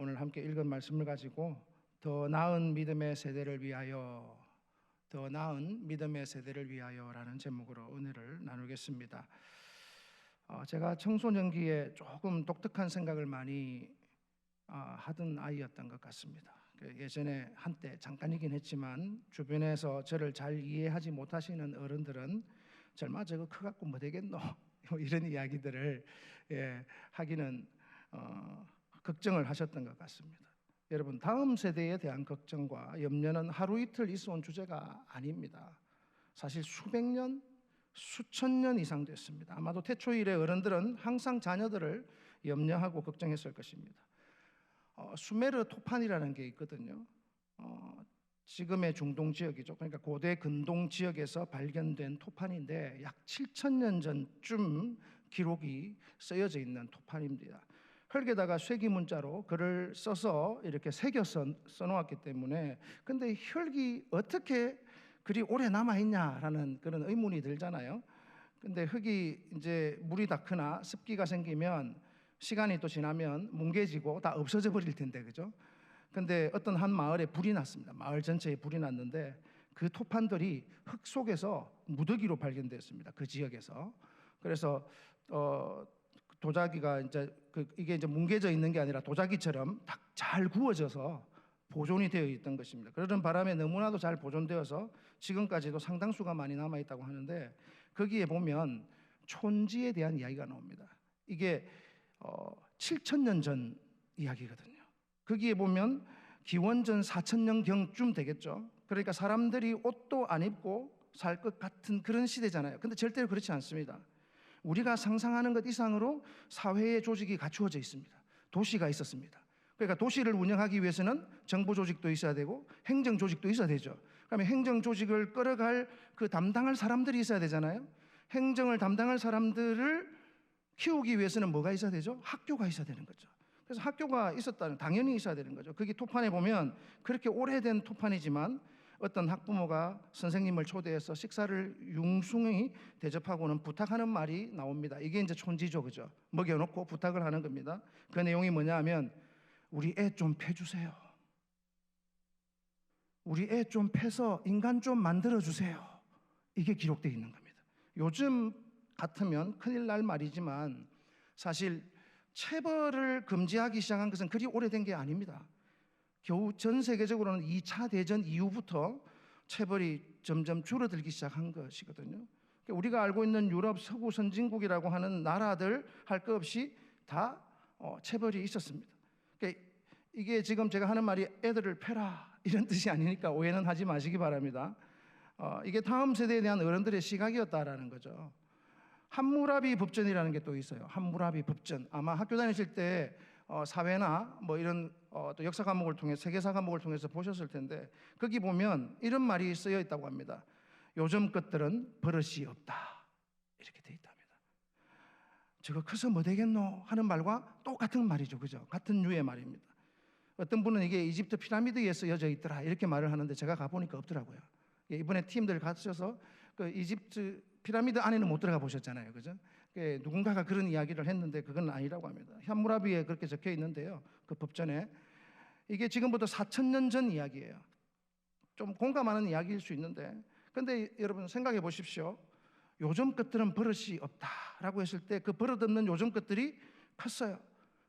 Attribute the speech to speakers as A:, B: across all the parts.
A: 오늘 함께 읽은 말씀을 가지고 더 나은 믿음의 세대를 위하여, 더 나은 믿음의 세대를 위하여라는 제목으로 은혜를 나누겠습니다. 제가 청소년기에 조금 독특한 생각을 많이 하던 아이였던 것 같습니다. 예전에 한때 잠깐이긴 했지만 주변에서 저를 잘 이해하지 못하시는 어른들은 절마 저거 커갖고 뭐 되겠노? 이런 이야기들을 하기는 걱정을 하셨던 것 같습니다. 여러분, 다음 세대에 대한 걱정과 염려는 하루 이틀 있어온 주제가 아닙니다. 사실 수백 년, 수천 년 이상 됐습니다. 아마도 태초 이래 어른들은 항상 자녀들을 염려하고 걱정했을 것입니다. 수메르 토판이라는 게 있거든요. 지금의 중동 지역이죠. 그러니까 고대 근동 지역에서 발견된 토판인데 약 7,000년 전쯤 기록이 쓰여져 있는 토판입니다. 흙에다가 쇠기 문자로 글을 써서 이렇게 새겨서 써놓았기 때문에, 근데 흙이 어떻게 그리 오래 남아있냐라는 그런 의문이 들잖아요. 근데 흙이 이제 물이 다 크나 습기가 생기면 시간이 또 지나면 뭉개지고 다 없어져 버릴 텐데, 그죠? 근데 어떤 한 마을에 불이 났습니다. 마을 전체에 불이 났는데 그 토판들이 흙 속에서 무더기로 발견됐습니다. 그 지역에서. 그래서 도자기가 이게 이제 뭉개져 있는 게 아니라 도자기처럼 잘 구워져서 보존이 되어 있던 것입니다. 그러던 바람에 너무나도 잘 보존되어서 지금까지도 상당수가 많이 남아있다고 하는데, 거기에 보면 촌지에 대한 이야기가 나옵니다. 이게 7,000년 전 이야기거든요. 거기에 보면 기원전 4,000년경쯤 되겠죠. 그러니까 사람들이 옷도 안 입고 살 것 같은 그런 시대잖아요. 근데 절대로 그렇지 않습니다. 우리가 상상하는 것 이상으로 사회의 조직이 갖추어져 있습니다. 도시가 있었습니다. 그러니까 도시를 운영하기 위해서는 정부 조직도 있어야 되고 행정 조직도 있어야 되죠. 그러면 행정 조직을 끌어갈 그 담당할 사람들이 있어야 되잖아요. 행정을 담당할 사람들을 키우기 위해서는 뭐가 있어야 되죠? 학교가 있어야 되는 거죠. 그래서 학교가 있었다는, 당연히 있어야 되는 거죠. 거기 토판에 보면 그렇게 오래된 토판이지만 어떤 학부모가 선생님을 초대해서 식사를 융숭히 대접하고는 부탁하는 말이 나옵니다. 이게 이제 촌지죠, 그죠? 먹여놓고 부탁을 하는 겁니다. 그 내용이 뭐냐 하면, 우리 애 좀 패주세요. 우리 애 좀 패서 인간 좀 만들어주세요. 이게 기록되어 있는 겁니다. 요즘 같으면 큰일 날 말이지만 사실 체벌을 금지하기 시작한 것은 그리 오래된 게 아닙니다. 겨우 전 세계적으로는 2차 대전 이후부터 체벌이 점점 줄어들기 시작한 것이거든요. 그러니까 우리가 알고 있는 유럽 서구 선진국이라고 하는 나라들 할 것 없이 다 체벌이 있었습니다. 그러니까 이게 지금 제가 하는 말이 애들을 패라 이런 뜻이 아니니까 오해는 하지 마시기 바랍니다. 이게 다음 세대에 대한 어른들의 시각이었다라는 거죠. 함무라비 법전이라는 게 또 있어요. 함무라비 법전. 아마 학교 다니실 때 사회나 뭐 이런 또 역사 과목을 통해 세계사 과목을 통해서 보셨을 텐데, 거기 보면 이런 말이 쓰여 있다고 합니다. 요즘 것들은 버릇이 없다, 이렇게 되어 있답니다. 저거 커서 뭐 되겠노 하는 말과 똑같은 말이죠, 그죠? 같은 류의 말입니다. 어떤 분은 이게 이집트 피라미드에 쓰여져 있더라 이렇게 말을 하는데, 제가 가보니까 없더라고요. 이번에 팀들 가셔서 그 이집트 피라미드 안에는 못 들어가 보셨잖아요, 그죠? 누군가가 그런 이야기를 했는데 그건 아니라고 합니다. 함무라비에 그렇게 적혀 있는데요, 그 법전에. 이게 지금부터 4,000년 전 이야기예요. 좀 공감하는 이야기일 수 있는데, 근데 여러분 생각해 보십시오. 요즘 것들은 버릇이 없다라고 했을 때 그 버릇 없는 요즘 것들이 컸어요.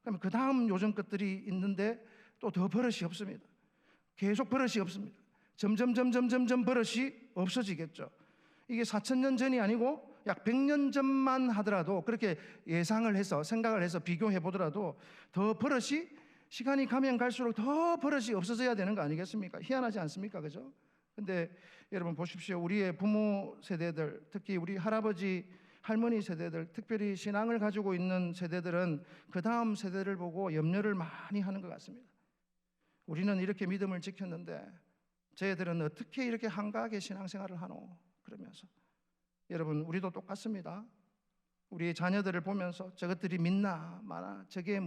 A: 그러면 그 다음 요즘 것들이 있는데 또 더 버릇이 없습니다. 계속 버릇이 없습니다. 점점 버릇이 없어지겠죠. 이게 4,000년 전이 아니고 약 100년 전만 하더라도, 그렇게 예상을 해서 생각을 해서 비교해 보더라도 더 버릇이, 시간이 가면 갈수록 더 버릇이 없어져야 되는 거 아니겠습니까? 희한하지 않습니까? 그죠? 근데 여러분 보십시오. 우리의 부모 세대들, 특히 우리 할아버지 할머니 세대들, 특별히 신앙을 가지고 있는 세대들은 그 다음 세대를 보고 염려를 많이 하는 것 같습니다. 우리는 이렇게 믿음을 지켰는데 저희들은 어떻게 이렇게 한가하게 신앙생활을 하노? 그러면서. 여러분, 우리도 똑같습니다. 우리 자녀들을 보면서 저것들이 믿나 마나, 저게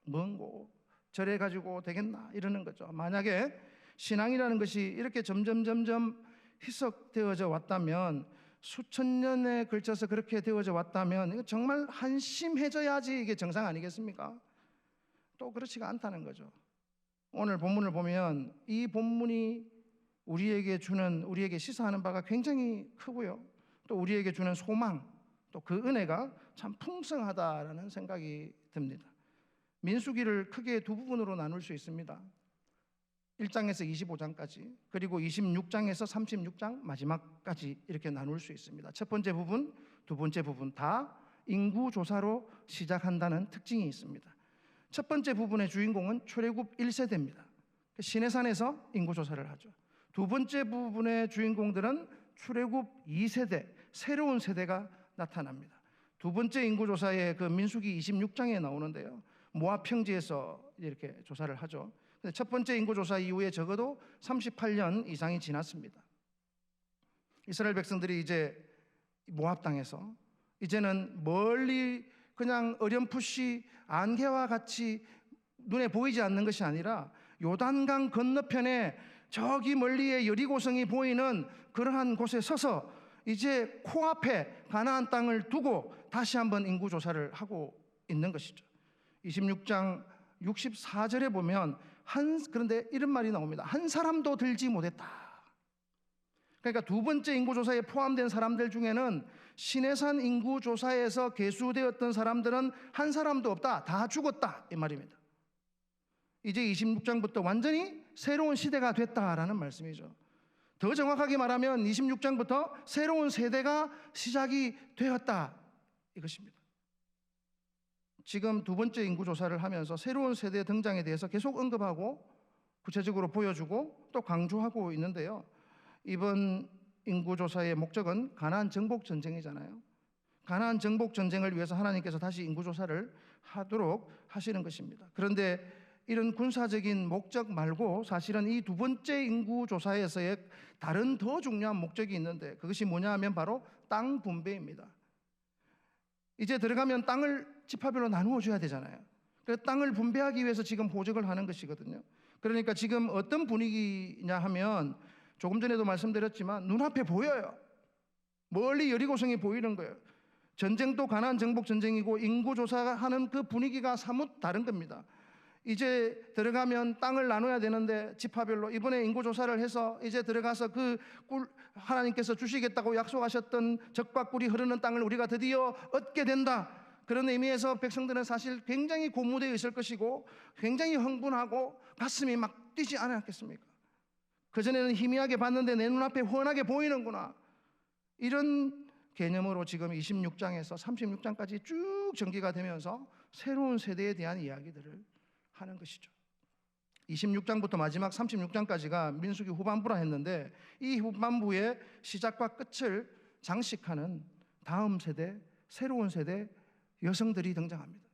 A: 뭔고 저래 가지고 되겠나 이러는 거죠. 만약에 신앙이라는 것이 이렇게 점점 희석되어져 왔다면, 수천 년에 걸쳐서 그렇게 되어져 왔다면, 이거 정말 한심해져야지 이게 정상 아니겠습니까? 또 그렇지가 않다는 거죠. 오늘 본문을 보면 이 본문이 우리에게 시사하는 바가 굉장히 크고요. 또 우리에게 주는 소망, 또 그 은혜가 참 풍성하다라는 생각이 듭니다. 민수기를 크게 두 부분으로 나눌 수 있습니다. 1장에서 25장까지, 그리고 26장에서 36장 마지막까지 이렇게 나눌 수 있습니다. 첫 번째 부분, 두 번째 부분 다 인구조사로 시작한다는 특징이 있습니다. 첫 번째 부분의 주인공은 출애굽 1세대입니다. 시내산에서 인구조사를 하죠. 두 번째 부분의 주인공들은 출애굽 2세대, 새로운 세대가 나타납니다. 두 번째 인구조사의 그 민수기 26장에 나오는데요, 모압 평지에서 이렇게 조사를 하죠. 근데 첫 번째 인구조사 이후에 적어도 38년 이상이 지났습니다. 이스라엘 백성들이 이제 모압 땅에서 이제는 멀리 그냥 어렴풋이 안개와 같이 눈에 보이지 않는 것이 아니라 요단강 건너편에 저기 멀리에 여리고성이 보이는 그러한 곳에 서서 이제 코앞에 가나안 땅을 두고 다시 한번 인구조사를 하고 있는 것이죠. 26장 64절에 보면 그런데 이런 말이 나옵니다. 한 사람도 들지 못했다. 그러니까 두 번째 인구조사에 포함된 사람들 중에는 시내산 인구조사에서 계수되었던 사람들은 한 사람도 없다. 다 죽었다. 이 말입니다. 이제 26장부터 완전히 새로운 시대가 됐다라는 말씀이죠. 더 정확하게 말하면 26장부터 새로운 세대가 시작이 되었다 이것입니다. 지금 두 번째 인구조사를 하면서 새로운 세대 등장에 대해서 계속 언급하고 구체적으로 보여주고 또 강조하고 있는데요, 이번 인구조사의 목적은 가나안 정복 전쟁이잖아요. 가나안 정복 전쟁을 위해서 하나님께서 다시 인구조사를 하도록 하시는 것입니다. 그런데 이런 군사적인 목적 말고 사실은 이 두 번째 인구조사에서의 다른 더 중요한 목적이 있는데, 그것이 뭐냐 하면 바로 땅 분배입니다. 이제 들어가면 땅을 지파별로 나누어 줘야 되잖아요. 그래서 땅을 분배하기 위해서 지금 보적을 하는 것이거든요. 그러니까 지금 어떤 분위기냐 하면 조금 전에도 말씀드렸지만 눈앞에 보여요. 멀리 여리고성이 보이는 거예요. 전쟁도 가나안 정복 전쟁이고 인구조사하는 그 분위기가 사뭇 다른 겁니다. 이제 들어가면 땅을 나눠야 되는데 지파별로 이번에 인구조사를 해서 이제 들어가서 그 하나님께서 주시겠다고 약속하셨던 젖과 꿀이 흐르는 땅을 우리가 드디어 얻게 된다. 그런 의미에서 백성들은 사실 굉장히 고무되어 있을 것이고 굉장히 흥분하고 가슴이 막 뛰지 않았겠습니까? 그전에는 희미하게 봤는데 내 눈앞에 훤하게 보이는구나. 이런 개념으로 지금 26장에서 36장까지 쭉 전개가 되면서 새로운 세대에 대한 이야기들을 하는 것이죠. 26장부터 마지막 36장까지가 민수기 후반부라 했는데 이 후반부의 시작과 끝을 장식하는 다음 세대, 새로운 세대 여성들이 등장합니다.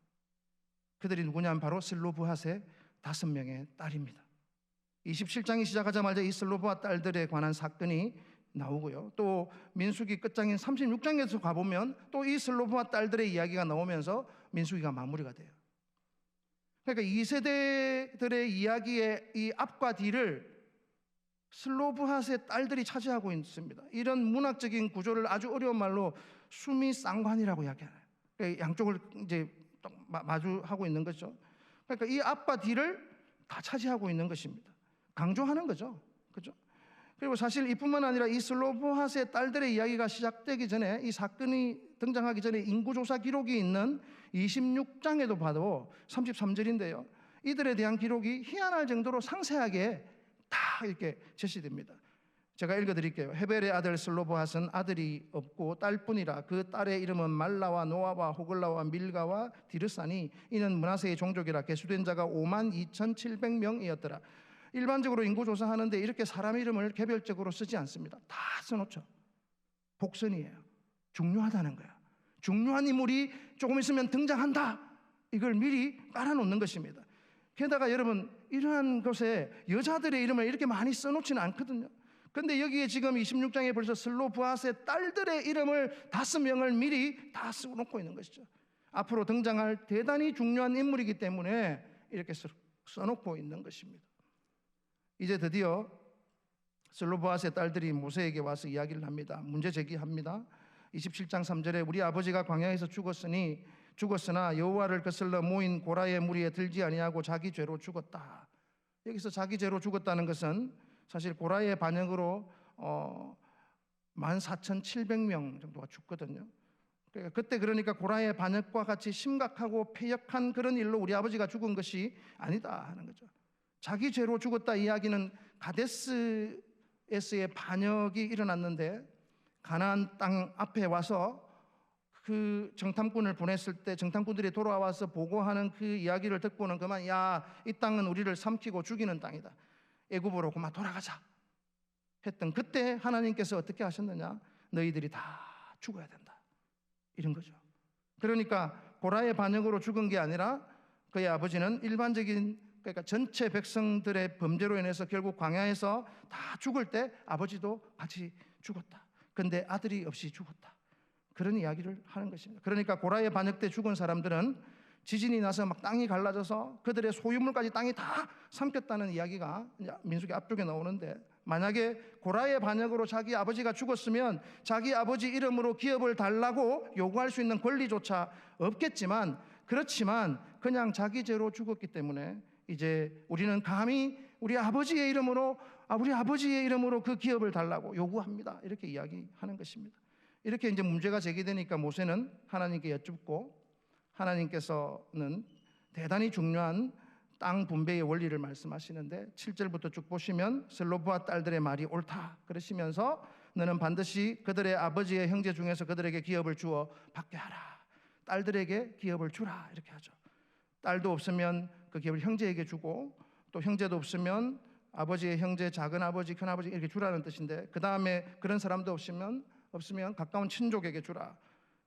A: 그들이 누구냐면 바로 슬로브핫의 5명의 딸입니다. 27장이 시작하자마자 이 슬로브핫 딸들에 관한 사건이 나오고요, 또 민수기 끝장인 36장에서 가보면 또 이 슬로브핫 딸들의 이야기가 나오면서 민수기가 마무리가 돼요. 그러니까 이 세대들의 이야기의 이 앞과 뒤를 슬로브핫의 딸들이 차지하고 있습니다. 이런 문학적인 구조를 아주 어려운 말로 수미쌍관이라고 이야기하나요? 그러니까 양쪽을 이제 마주하고 있는 거죠. 그러니까 이 앞과 뒤를 다 차지하고 있는 것입니다. 강조하는 거죠, 그렇죠? 그리고 사실 이뿐만 아니라 이 슬로브핫의 딸들의 이야기가 시작되기 전에, 이 사건이 등장하기 전에 인구조사 기록이 있는 26장에도 봐도 33절인데요, 이들에 대한 기록이 희한할 정도로 상세하게 다 이렇게 제시됩니다. 제가 읽어드릴게요. 헤벨의 아들 슬로브핫은 아들이 없고 딸뿐이라. 그 딸의 이름은 말라와 노아와 호글라와 밀가와 디르사니. 이는 므낫세의 종족이라. 계수된 자가 52,700명이었더라. 일반적으로 인구조사하는데 이렇게 사람 이름을 개별적으로 쓰지 않습니다. 다 써놓죠. 복선이에요. 중요하다는 거야. 중요한 인물이 조금 있으면 등장한다. 이걸 미리 깔아놓는 것입니다. 게다가 여러분, 이러한 것에 여자들의 이름을 이렇게 많이 써놓지는 않거든요. 근데 여기에 지금 26장에 벌써 슬로브핫의 딸들의 이름을 5명을 미리 다 써놓고 있는 것이죠. 앞으로 등장할 대단히 중요한 인물이기 때문에 이렇게 써놓고 있는 것입니다. 이제 드디어 슬로브핫의 딸들이 모세에게 와서 이야기를 합니다. 문제 제기합니다. 27장 3절에 우리 아버지가 광야에서 죽었으니 죽었으나 여호와를 거슬러 모인 고라의 무리에 들지 아니하고 자기 죄로 죽었다. 여기서 자기 죄로 죽었다는 것은 사실 고라의 반역으로 14,700명 정도가 죽거든요. 그때 그러니까 고라의 반역과 같이 심각하고 패역한 그런 일로 우리 아버지가 죽은 것이 아니다 하는 거죠. 자기 죄로 죽었다 이야기는 가데스에서의 반역이 일어났는데 가나안 땅 앞에 와서 그 정탐꾼을 보냈을 때 정탐꾼들이 돌아와서 보고하는 그 이야기를 듣고는 그만, 야, 이 땅은 우리를 삼키고 죽이는 땅이다, 애굽으로 그만 돌아가자 했던 그때 하나님께서 어떻게 하셨느냐? 너희들이 다 죽어야 된다, 이런 거죠. 그러니까 고라의 반역으로 죽은 게 아니라 그의 아버지는 일반적인, 그러니까 전체 백성들의 범죄로 인해서 결국 광야에서 다 죽을 때 아버지도 같이 죽었다. 근데 아들이 없이 죽었다, 그런 이야기를 하는 것입니다. 그러니까 고라의 반역 때 죽은 사람들은 지진이 나서 막 땅이 갈라져서 그들의 소유물까지 땅이 다 삼켰다는 이야기가 민수기 앞쪽에 나오는데, 만약에 고라의 반역으로 자기 아버지가 죽었으면 자기 아버지 이름으로 기업을 달라고 요구할 수 있는 권리조차 없겠지만, 그렇지만 그냥 자기 죄로 죽었기 때문에 이제 우리는 감히 우리 아버지의 이름으로 그 기업을 달라고 요구합니다, 이렇게 이야기하는 것입니다. 이렇게 이제 문제가 제기되니까 모세는 하나님께 여쭙고, 하나님께서는 대단히 중요한 땅 분배의 원리를 말씀하시는데 7절부터 쭉 보시면 슬로브와 딸들의 말이 옳다 그러시면서 너는 반드시 그들의 아버지의 형제 중에서 그들에게 기업을 주어 받게 하라, 딸들에게 기업을 주라, 이렇게 하죠. 딸도 없으면 그 기업을 형제에게 주고, 또 형제도 없으면 아버지의 형제, 작은 아버지, 큰 아버지 이렇게 주라는 뜻인데, 그 다음에 그런 사람도 없으면 가까운 친족에게 주라.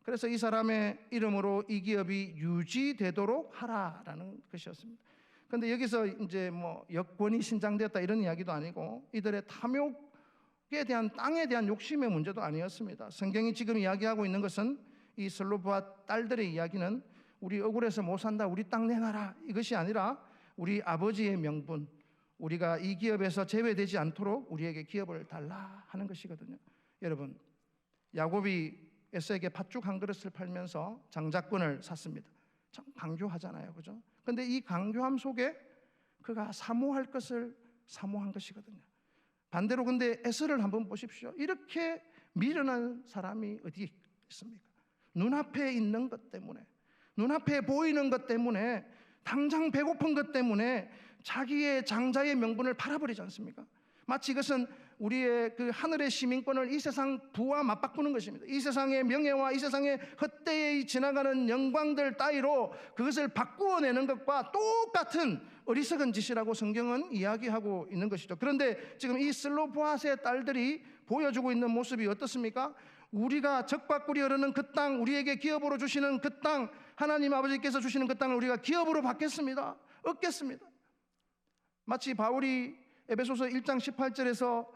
A: 그래서 이 사람의 이름으로 이 기업이 유지되도록 하라라는 것이었습니다. 그런데 여기서 이제 뭐 여권이 신장되었다 이런 이야기도 아니고 이들의 탐욕에 대한, 땅에 대한 욕심의 문제도 아니었습니다. 성경이 지금 이야기하고 있는 것은 이 슬로브와 딸들의 이야기는 우리 억울해서 못 산다, 우리 땅 내놔라, 이것이 아니라 우리 아버지의 명분, 우리가 이 기업에서 제외되지 않도록 우리에게 기업을 달라 하는 것이거든요. 여러분, 야곱이 에서에게 팥죽 한 그릇을 팔면서 장자권을 샀습니다. 참 강조하잖아요, 그죠? 근데 이 강조함 속에 그가 사모할 것을 사모한 것이거든요. 반대로 근데 에서를 한번 보십시오. 이렇게 미련한 사람이 어디 있습니까? 눈앞에 있는 것 때문에, 눈앞에 보이는 것 때문에, 당장 배고픈 것 때문에 자기의 장자의 명분을 팔아버리지 않습니까? 마치 이것은 우리의 그 하늘의 시민권을 이 세상 부와 맞바꾸는 것입니다. 이 세상의 명예와 이 세상의 헛되이 지나가는 영광들 따위로 그것을 바꾸어내는 것과 똑같은 어리석은 짓이라고 성경은 이야기하고 있는 것이죠. 그런데 지금 이 슬로보앗의 딸들이 보여주고 있는 모습이 어떻습니까? 우리가 적박꿀이 흐르는 그 땅, 우리에게 기업으로 주시는 그 땅, 하나님 아버지께서 주시는 그 땅을 우리가 기업으로 받겠습니다, 얻겠습니다. 마치 바울이 에베소서 1장 18절에서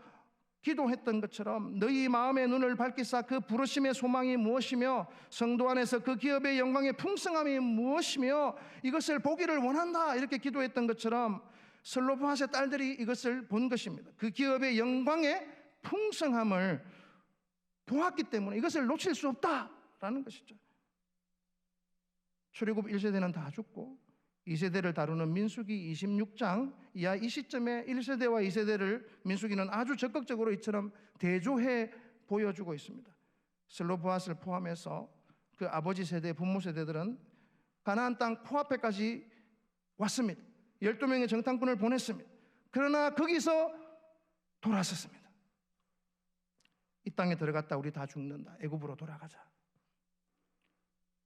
A: 기도했던 것처럼 너희 마음의 눈을 밝히사 그 부르심의 소망이 무엇이며 성도 안에서 그 기업의 영광의 풍성함이 무엇이며 이것을 보기를 원한다, 이렇게 기도했던 것처럼 슬로보앗의 딸들이 이것을 본 것입니다. 그 기업의 영광의 풍성함을 보았기 때문에 이것을 놓칠 수 없다라는 것이죠. 출애굽 1세대는 다 죽고 2세대를 다루는 민수기 26장 이하 이 시점에 1세대와 2세대를 민수기는 아주 적극적으로 이처럼 대조해 보여주고 있습니다. 슬로보앗을 포함해서 그 아버지 세대, 부모 세대들은 가나안 땅 코앞에까지 왔습니다. 12명의 정탐꾼을 보냈습니다. 그러나 거기서 돌아섰습니다. 이 땅에 들어갔다 우리 다 죽는다, 애굽으로 돌아가자.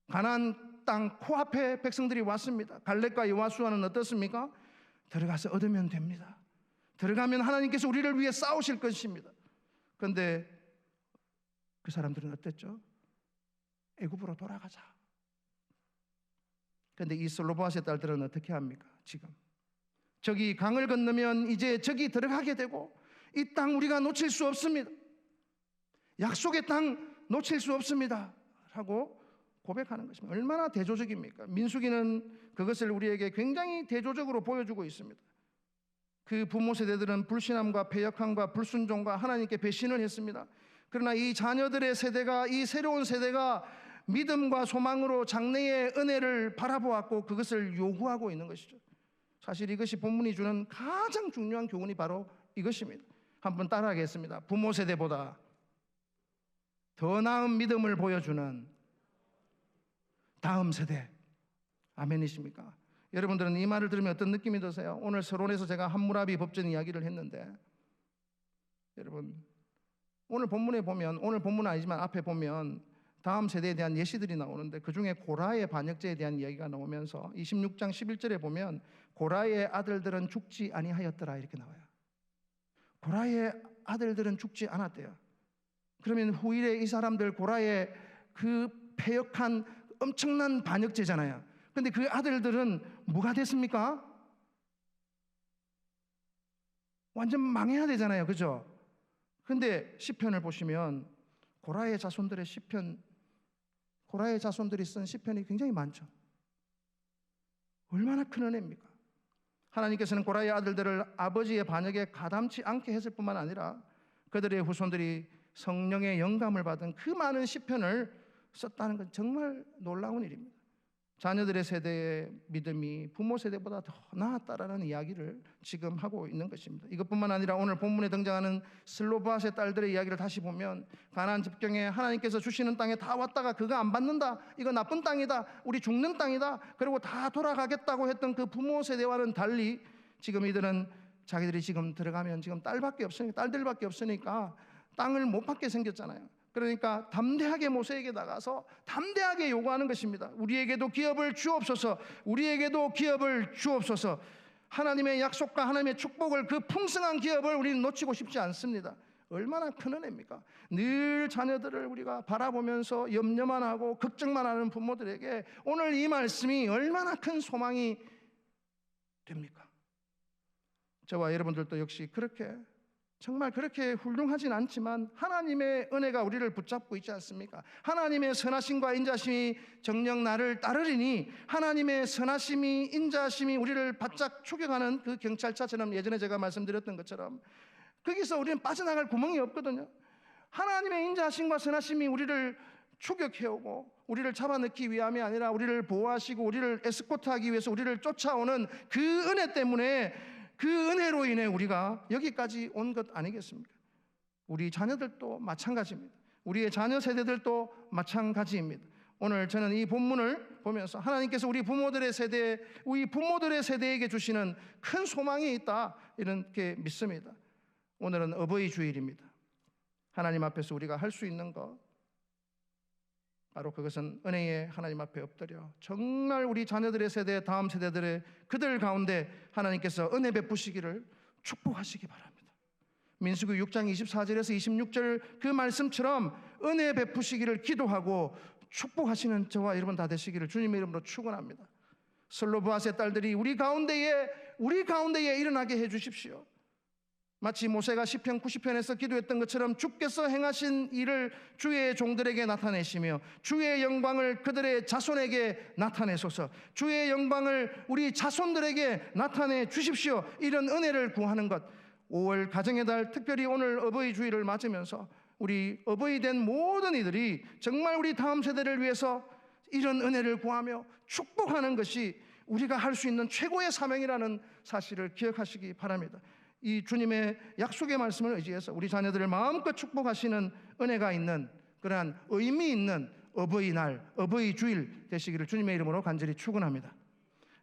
A: 가나안 땅 코앞에 백성들이 왔습니다. 갈렙과 여호수아는 어떻습니까? 들어가서 얻으면 됩니다. 들어가면 하나님께서 우리를 위해 싸우실 것입니다. 그런데 그 사람들은 어땠죠? 애굽으로 돌아가자. 그런데 이 슬로보앗의 딸들은 어떻게 합니까? 지금 저기 강을 건너면 이제 저기 들어가게 되고 이 땅 우리가 놓칠 수 없습니다, 약속의 땅 놓칠 수 없습니다 하고 고백하는 것입니다. 얼마나 대조적입니까? 민수기는 그것을 우리에게 굉장히 대조적으로 보여주고 있습니다. 그 부모 세대들은 불신함과 패역함과 불순종과 하나님께 배신을 했습니다. 그러나 이 자녀들의 세대가, 이 새로운 세대가 믿음과 소망으로 장래의 은혜를 바라보았고 그것을 요구하고 있는 것이죠. 사실 이것이 본문이 주는 가장 중요한 교훈이 바로 이것입니다. 한번 따라하겠습니다. 부모 세대보다 더 나은 믿음을 보여주는 다음 세대. 아멘이십니까? 여러분들은 이 말을 들으면 어떤 느낌이 드세요? 오늘 서론에서 제가 함무라비 법전 이야기를 했는데, 여러분 오늘 본문에 보면, 오늘 본문은 아니지만 앞에 보면 다음 세대에 대한 예시들이 나오는데 그 중에 고라의 반역죄에 대한 이야기가 나오면서 26장 11절에 보면 고라의 아들들은 죽지 아니하였더라 이렇게 나와요. 고라의 아들들은 죽지 않았대요. 그러면 후일에 이 사람들 고라의 그 패역한 엄청난 반역죄잖아요. 근데 그 아들들은 뭐가 됐습니까? 완전 망해야 되잖아요. 그죠? 근데 시편을 보시면 고라의 자손들의 시편, 고라의 자손들이 쓴 시편이 굉장히 많죠. 얼마나 큰 은혜입니까? 하나님께서는 고라의 아들들을 아버지의 반역에 가담치 않게 했을 뿐만 아니라 그들의 후손들이 성령의 영감을 받은 그 많은 시편을 썼다는 건 정말 놀라운 일입니다. 자녀들의 세대의 믿음이 부모 세대보다 더 나았다라는 이야기를 지금 하고 있는 것입니다. 이것뿐만 아니라 오늘 본문에 등장하는 슬로바앗의 딸들의 이야기를 다시 보면 가나안 집경에 하나님께서 주시는 땅에 다 왔다가 그거 안 받는다, 이거 나쁜 땅이다, 우리 죽는 땅이다, 그리고 다 돌아가겠다고 했던 그 부모 세대와는 달리 지금 이들은 자기들이 지금 들어가면 지금 딸들밖에 없으니까 땅을 못 받게 생겼잖아요. 그러니까 담대하게 모세에게 나가서 담대하게 요구하는 것입니다. 우리에게도 기업을 주옵소서, 우리에게도 기업을 주옵소서. 하나님의 약속과 하나님의 축복을, 그 풍성한 기업을 우리는 놓치고 싶지 않습니다. 얼마나 큰 은혜입니까? 늘 자녀들을 우리가 바라보면서 염려만 하고 걱정만 하는 부모들에게 오늘 이 말씀이 얼마나 큰 소망이 됩니까? 저와 여러분들도 역시 그렇게, 정말 그렇게 훌륭하진 않지만 하나님의 은혜가 우리를 붙잡고 있지 않습니까? 하나님의 선하심과 인자심이 정녕 나를 따르리니, 하나님의 선하심이 인자심이 우리를 바짝 추격하는 그 경찰차처럼, 예전에 제가 말씀드렸던 것처럼 거기서 우리는 빠져나갈 구멍이 없거든요. 하나님의 인자심과 선하심이 우리를 추격해오고 우리를 잡아넣기 위함이 아니라 우리를 보호하시고 우리를 에스코트하기 위해서 우리를 쫓아오는 그 은혜 때문에, 그 은혜로 인해 우리가 여기까지 온 것 아니겠습니까? 우리 자녀들도 마찬가지입니다. 우리의 자녀 세대들도 마찬가지입니다. 오늘 저는 이 본문을 보면서 하나님께서 우리 부모들의 세대에게 주시는 큰 소망이 있다, 이렇게 믿습니다. 오늘은 어버이 주일입니다. 하나님 앞에서 우리가 할 수 있는 것, 바로 그것은 은혜의 하나님 앞에 엎드려 정말 우리 자녀들의 세대, 다음 세대들의 그들 가운데 하나님께서 은혜 베푸시기를 축복하시기 바랍니다. 민수기 6장 24절에서 26절 그 말씀처럼 은혜 베푸시기를 기도하고 축복하시는 저와 여러분 다 되시기를 주님의 이름으로 축원합니다. 슬로브앗의 딸들이 우리 가운데에 일어나게 해 주십시오. 마치 모세가 시편 90편에서 기도했던 것처럼 주께서 행하신 일을 주의 종들에게 나타내시며 주의 영광을 그들의 자손에게 나타내소서, 주의 영광을 우리 자손들에게 나타내 주십시오. 이런 은혜를 구하는 것, 5월 가정의 달, 특별히 오늘 어버이 주일을 맞으면서 우리 어버이 된 모든 이들이 정말 우리 다음 세대를 위해서 이런 은혜를 구하며 축복하는 것이 우리가 할 수 있는 최고의 사명이라는 사실을 기억하시기 바랍니다. 이 주님의 약속의 말씀을 의지해서 우리 자녀들을 마음껏 축복하시는 은혜가 있는 그러한 의미 있는 어버이날, 어버이 주일 되시기를 주님의 이름으로 간절히 축원합니다.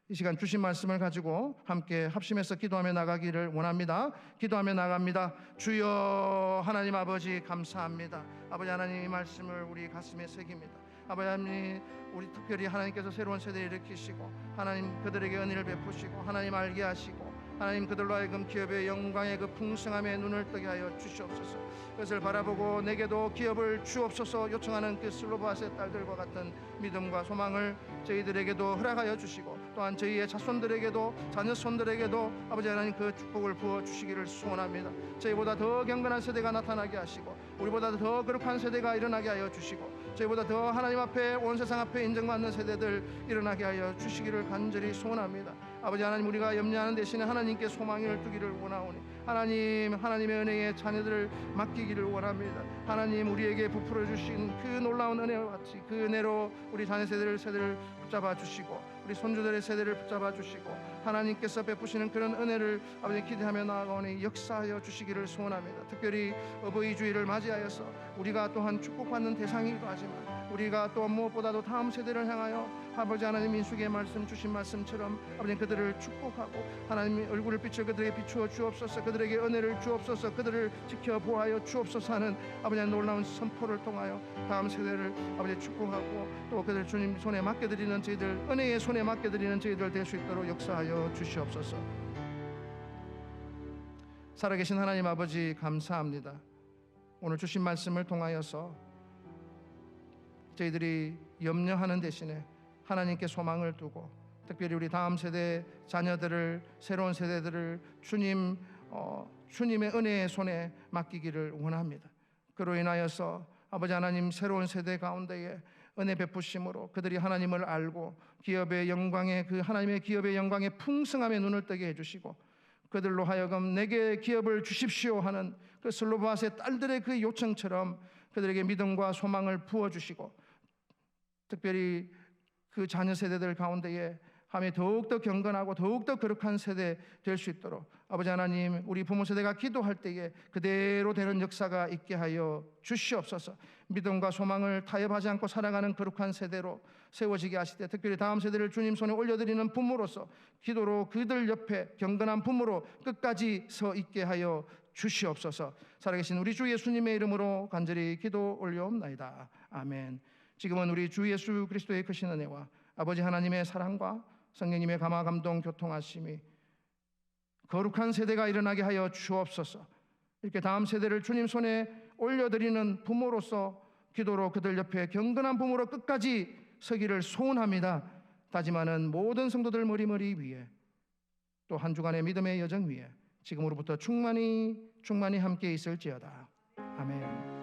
A: 이 시간 주신 말씀을 가지고 함께 합심해서 기도하며 나가기를 원합니다. 기도하며 나갑니다. 주여 하나님 아버지 감사합니다. 아버지 하나님 이 말씀을 우리 가슴에 새깁니다. 아버지 하나님, 우리 특별히 하나님께서 새로운 세대를 일으키시고 하나님 그들에게 은혜를 베푸시고 하나님 알게 하시고 하나님 그들로 하여금 기업의 영광의 그 풍성함에 눈을 뜨게 하여 주시옵소서. 그것을 바라보고 내게도 기업을 주옵소서 요청하는 그 슬로바앗의 딸들과 같은 믿음과 소망을 저희들에게도 허락하여 주시고 또한 저희의 자손들에게도 자녀손들에게도 아버지 하나님 그 축복을 부어주시기를 소원합니다. 저희보다 더 경건한 세대가 나타나게 하시고 우리보다 더 거룩한 세대가 일어나게 하여 주시고 저희보다 더 하나님 앞에 온 세상 앞에 인정받는 세대들 일어나게 하여 주시기를 간절히 소원합니다. 아버지 하나님, 우리가 염려하는 대신에 하나님께 소망을 두기를 원하오니 하나님, 하나님의 은혜의 자녀들을 맡기기를 원합니다. 하나님, 우리에게 부풀어 주신 그 놀라운 은혜와 같이 그 은혜로 우리 자녀 세대를 붙잡아 주시고 우리 손주들의 세대를 붙잡아 주시고 하나님께서 베푸시는 그런 은혜를 아버지 기대하며 나아가오니 역사하여 주시기를 소원합니다. 특별히 어버이 주일을 맞이하여서 우리가 또한 축복받는 대상이기도 하지만 우리가 또 무엇보다도 다음 세대를 향하여 아버지 하나님 민수기의 말씀 주신 말씀처럼 아버지 그들을 축복하고 하나님의 얼굴을 비춰 그들에게 비추어 주옵소서, 그들에게 은혜를 주옵소서, 그들을 지켜보아여 주옵소서 하는 아버지 놀라운 선포를 통하여 다음 세대를 아버지 축복하고 또 그들 주님 손에 맡겨드리는 저희들, 은혜의 손에 맡겨드리는 저희들 될 수 있도록 역사하여 주시옵소서. 살아계신 하나님 아버지 감사합니다. 오늘 주신 말씀을 통하여서 저희들이 염려하는 대신에 하나님께 소망을 두고 특별히 우리 다음 세대 자녀들을, 새로운 세대들을 주님의 은혜의 손에 맡기기를 원합니다. 그로 인하여서 아버지 하나님 새로운 세대 가운데에 은혜 베푸심으로 그들이 하나님을 알고 기업의 영광에 그 하나님의 기업의 영광에 풍성함에 눈을 뜨게 해주시고 그들로 하여금 내게 기업을 주십시오 하는 그 슬로바스의 딸들의 그 요청처럼 그들에게 믿음과 소망을 부어주시고 특별히 그 자녀 세대들 가운데에 함에 더욱더 경건하고 더욱더 거룩한 세대 될 수 있도록 아버지 하나님 우리 부모 세대가 기도할 때에 그대로 되는 역사가 있게 하여 주시옵소서. 믿음과 소망을 타협하지 않고 살아가는 거룩한 세대로 세워지게 하실 때 특별히 다음 세대를 주님 손에 올려드리는 부모로서 기도로 그들 옆에 경건한 부모로 끝까지 서 있게 하여 주시옵소서. 살아계신 우리 주 예수님의 이름으로 간절히 기도 올려옵나이다. 아멘. 지금은 우리 주 예수 그리스도의 크신 은혜와 아버지 하나님의 사랑과 성령님의 감화 감동 교통하심이 거룩한 세대가 일어나게 하여 주옵소서. 이렇게 다음 세대를 주님 손에 올려드리는 부모로서 기도로 그들 옆에 경건한 부모로 끝까지 서기를 소원합니다. 다짐하는 모든 성도들 머리머리 위에 또 한 주간의 믿음의 여정 위에 지금으로부터 충만히 함께 있을지어다. 아멘.